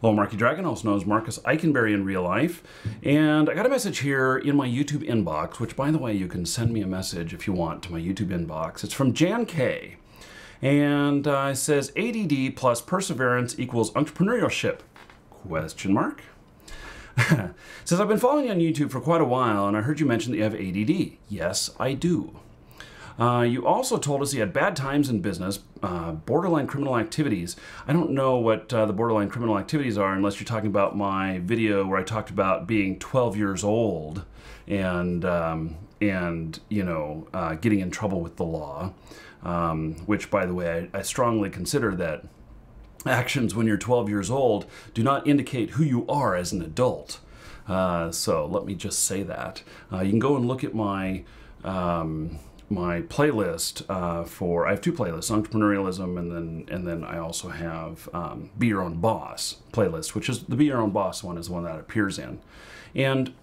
Hello, Marky Dragon, also known as Marcus Eikenberry in real life. And I got a message here in my YouTube inbox, which, by the way, you can send me a message if you want to my YouTube inbox. It's from Jan K. And it says, ADD plus perseverance equals entrepreneurship? Question mark. Says, I've been following you on YouTube for quite a while, and I heard you mention that you have ADD. Yes, I do. You also told us you had bad times in business, borderline criminal activities. I don't know what the borderline criminal activities are unless you're talking about my video where I talked about being 12 years old and you know, getting in trouble with the law, which, by the way, I strongly consider that actions when you're 12 years old do not indicate who you are as an adult. So let me just say that. You can go and look at my my playlist for, I have two playlists, entrepreneurialism, and then I also have Be Your Own Boss playlist, which is the Be Your Own Boss one is the one that appears in. And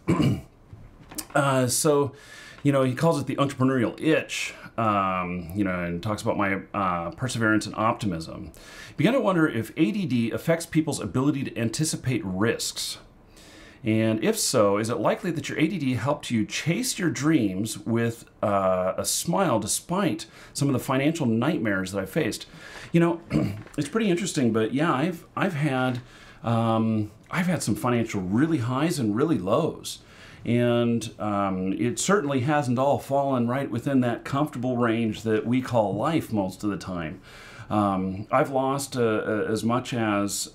so, you know, he calls it the entrepreneurial itch, you know, and talks about my perseverance and optimism. Began to wonder if ADD affects people's ability to anticipate risks. And if so, is it likely that your ADD helped you chase your dreams with a smile despite some of the financial nightmares that I faced? You know, it's pretty interesting, but yeah, I've had some financial really highs and really lows. And it certainly hasn't all fallen right within that comfortable range that we call life most of the time. I've lost as much as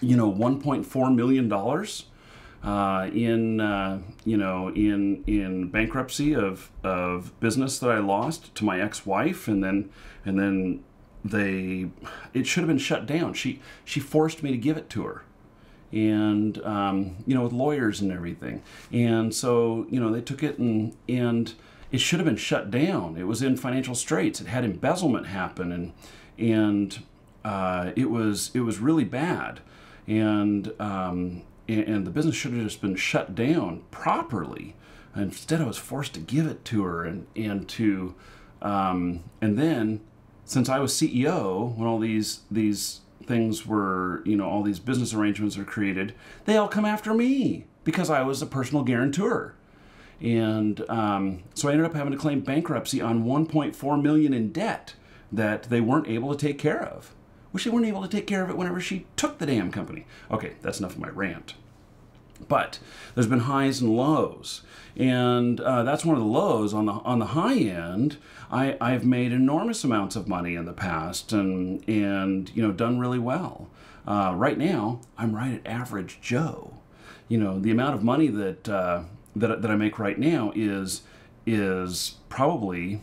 you know, $1.4 million in you know, in bankruptcy of business that I lost to my ex-wife, and then it should have been shut down. She forced me to give it to her, and you know, with lawyers and everything, and so, you know, they took it and it should have been shut down. It was in financial straits. It had embezzlement happen, and it was really bad. And the business should have just been shut down properly. Instead, I was forced to give it to her, and then, since I was CEO, when all these things were, you know, all these business arrangements are created, they all come after me because I was a personal guarantor. And so I ended up having to claim bankruptcy on $1.4 million in debt that they weren't able to take care of. Wish they weren't able to take care of it whenever she took the damn company. Okay, that's enough of my rant. But there's been highs and lows, and that's one of the lows. On the high end, I've made enormous amounts of money in the past, and you know, done really well. Right now, I'm right at average Joe. You know, the amount of money that that I make right now is probably,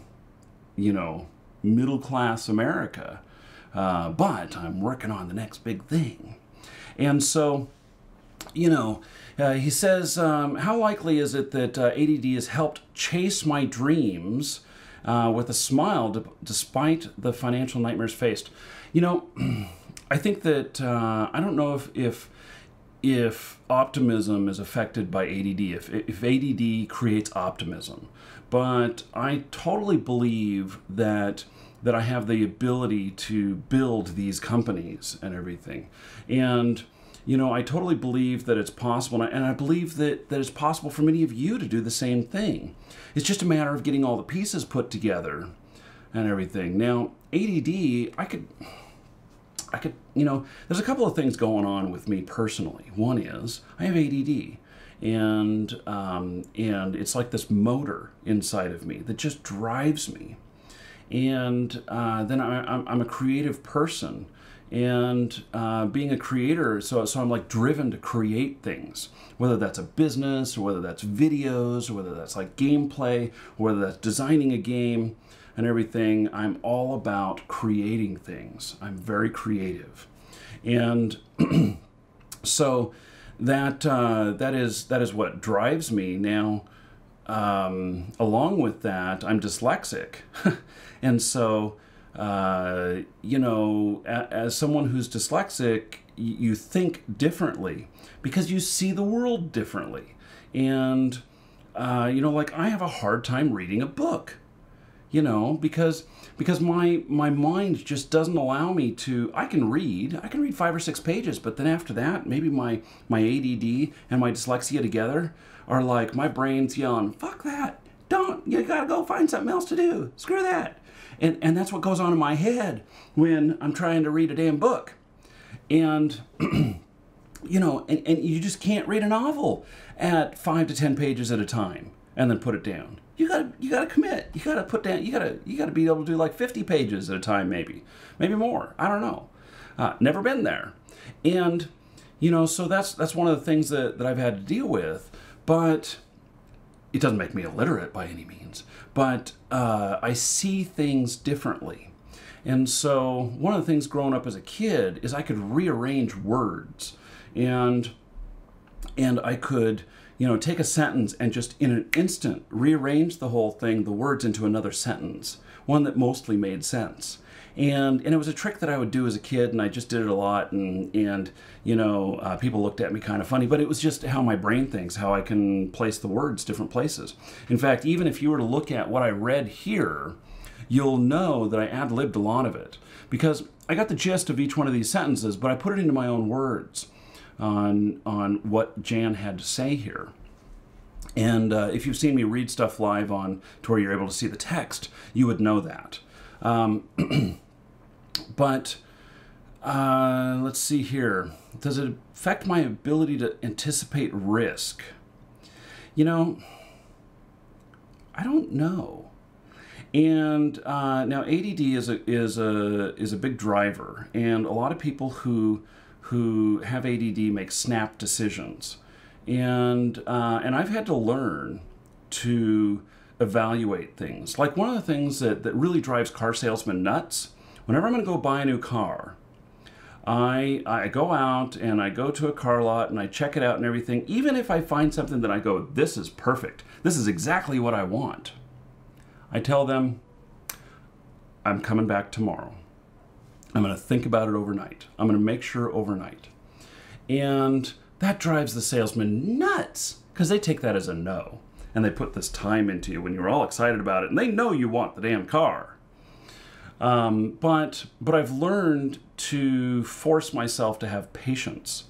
you know, middle class America. But I'm working on the next big thing. And so, you know, he says, how likely is it that ADD has helped chase my dreams with a smile despite the financial nightmares faced? You know, I think that, I don't know if optimism is affected by ADD, if ADD creates optimism, but I totally believe that I have the ability to build these companies and everything. And, you know, I totally believe that it's possible, and I believe that it's possible for many of you to do the same thing. It's just a matter of getting all the pieces put together and everything. Now, ADD, I could, you know, there's a couple of things going on with me personally. One is, I have ADD. And it's like this motor inside of me that just drives me. And then I'm a creative person, and being a creator, so I'm like driven to create things, whether that's a business, or whether that's videos, or whether that's like gameplay, or whether that's designing a game and everything. I'm all about creating things. I'm very creative, and so that is what drives me now. Along with that, I'm dyslexic. And so, you know, as someone who's dyslexic, you think differently because you see the world differently. And, you know, like, I have a hard time reading a book. you know, because my mind just doesn't allow me to. I can read 5 or 6 pages, but then after that, maybe my ADD and my dyslexia together are like my brain's yelling, "Fuck that! Don't! You gotta go find something else to do. Screw that!" And that's what goes on in my head when I'm trying to read a damn book, and you know, and you just can't read a novel at 5 to 10 pages at a time and then put it down. You gotta commit. You gotta put down. You gotta be able to do like 50 pages at a time, maybe more. I don't know. Never been there, and you know, so that's one of the things that I've had to deal with. But it doesn't make me illiterate by any means. But I see things differently, and so one of the things growing up as a kid is I could rearrange words, and I could, you know, take a sentence and just in an instant rearrange the whole thing, the words, into another sentence, one that mostly made sense. And it was a trick that I would do as a kid, and I just did it a lot, and you know, people looked at me kind of funny, but it was just how my brain thinks, how I can place the words different places. In fact, even if you were to look at what I read here, you'll know that I ad-libbed a lot of it, because I got the gist of each one of these sentences, but I put it into my own words on what Jan had to say here. And if you've seen me read stuff live on to where you're able to see the text, you would know that. But let's see here. Does it affect my ability to anticipate risk? You know, I don't know. And now ADD is a big driver, and a lot of people who have ADD make snap decisions, and I've had to learn to evaluate things. Like one of the things that really drives car salesmen nuts, whenever I'm going to go buy a new car, I go out and I go to a car lot and I check it out and everything. Even if I find something that I go, this is perfect, this is exactly what I want, I tell them, I'm coming back tomorrow. I'm going to think about it overnight. I'm going to make sure overnight. And that drives the salesman nuts, because they take that as a no. And they put this time into you when you're all excited about it, and they know you want the damn car. But I've learned to force myself to have patience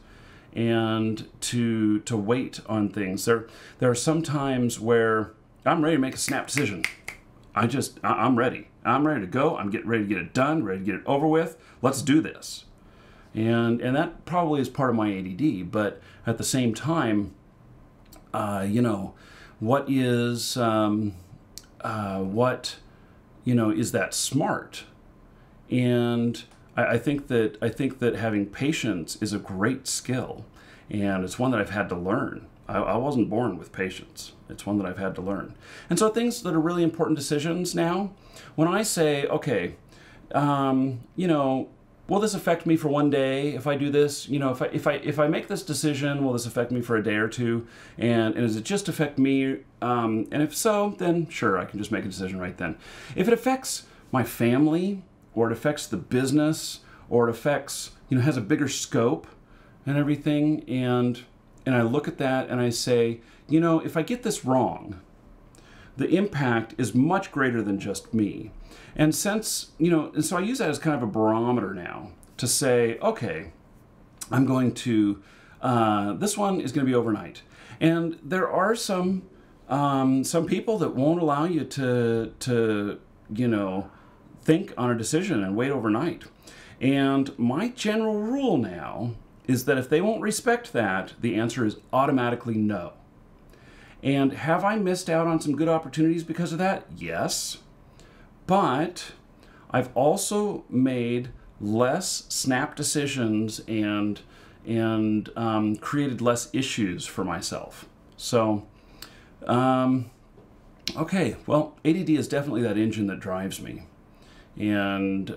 and to wait on things. There are some times where I'm ready to make a snap decision. I'm ready. I'm ready to go. I'm getting ready to get it done, ready to get it over with. Let's do this. And that probably is part of my ADD, but at the same time, you know, what is is that smart? And I think that having patience is a great skill, and it's one that I've had to learn. I wasn't born with patience. It's one that I've had to learn. And so things that are really important decisions now, when I say, okay, you know, will this affect me for one day if I do this? You know, if I make this decision, will this affect me for a day or two? And does it just affect me? And if so, then sure, I can just make a decision right then. If it affects my family, or it affects the business, or it affects, you know, has a bigger scope and everything, and I look at that and I say, you know, if I get this wrong, the impact is much greater than just me. And since, you know, and so I use that as kind of a barometer now to say, okay, I'm going to, this one is going to be overnight. And there are some people that won't allow you to, you know, think on a decision and wait overnight. And my general rule now is that if they won't respect that, the answer is automatically no. And have I missed out on some good opportunities because of that? Yes. But I've also made less snap decisions and created less issues for myself. So, okay, well, ADD is definitely that engine that drives me. And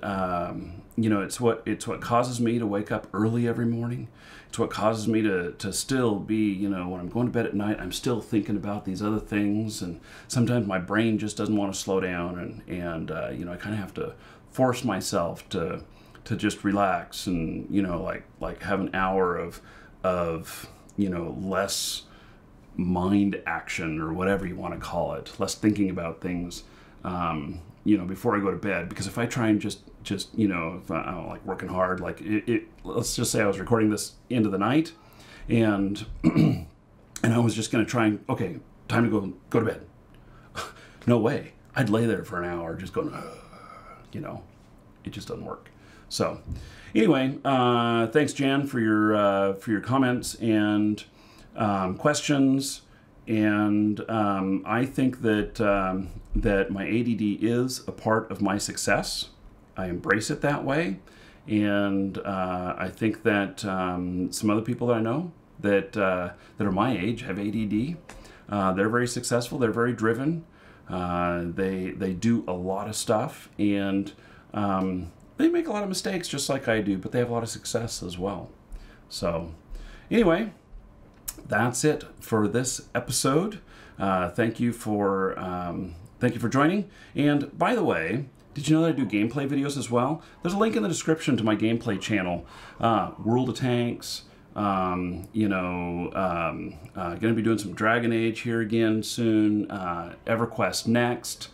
you know, it's what causes me to wake up early every morning. It's what causes me to still be, you know, when I'm going to bed at night, I'm still thinking about these other things, and sometimes my brain just doesn't want to slow down, and you know, I kind of have to force myself to just relax, and you know, like have an hour of you know, less mind action, or whatever you want to call it, less thinking about things. before I go to bed, because if I try and just if I don't like working hard, like let's just say I was recording this into the night, and and I was just going to try and, okay, time to go to bed. No way. I'd lay there for an hour just going, it just doesn't work. So anyway, thanks, Jan, for your comments and questions. And I think that that my ADD is a part of my success. I embrace it that way, and I think that some other people that I know that are my age have ADD. They're very successful. They're very driven. They do a lot of stuff, and they make a lot of mistakes just like I do, but they have a lot of success as well. So anyway, that's it for this episode. Thank you for joining. And by the way, did you know that I do gameplay videos as well? There's a link in the description to my gameplay channel. World of Tanks. Going to be doing some Dragon Age here again soon. EverQuest next.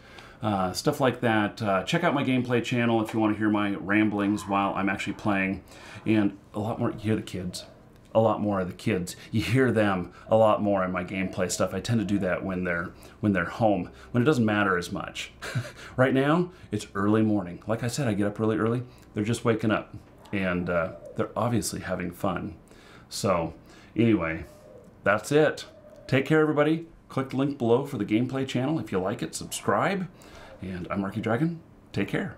Stuff like that. Check out my gameplay channel if you want to hear my ramblings while I'm actually playing. And a lot more, you hear the kids. A lot more of the kids. You hear them a lot more in my gameplay stuff. I tend to do that when they're home, when it doesn't matter as much. Right now, it's early morning. Like I said, I get up really early. They're just waking up, and they're obviously having fun. So anyway, that's it. Take care, everybody. Click the link below for the gameplay channel. If you like it, subscribe. And I'm Marky Dragon. Take care.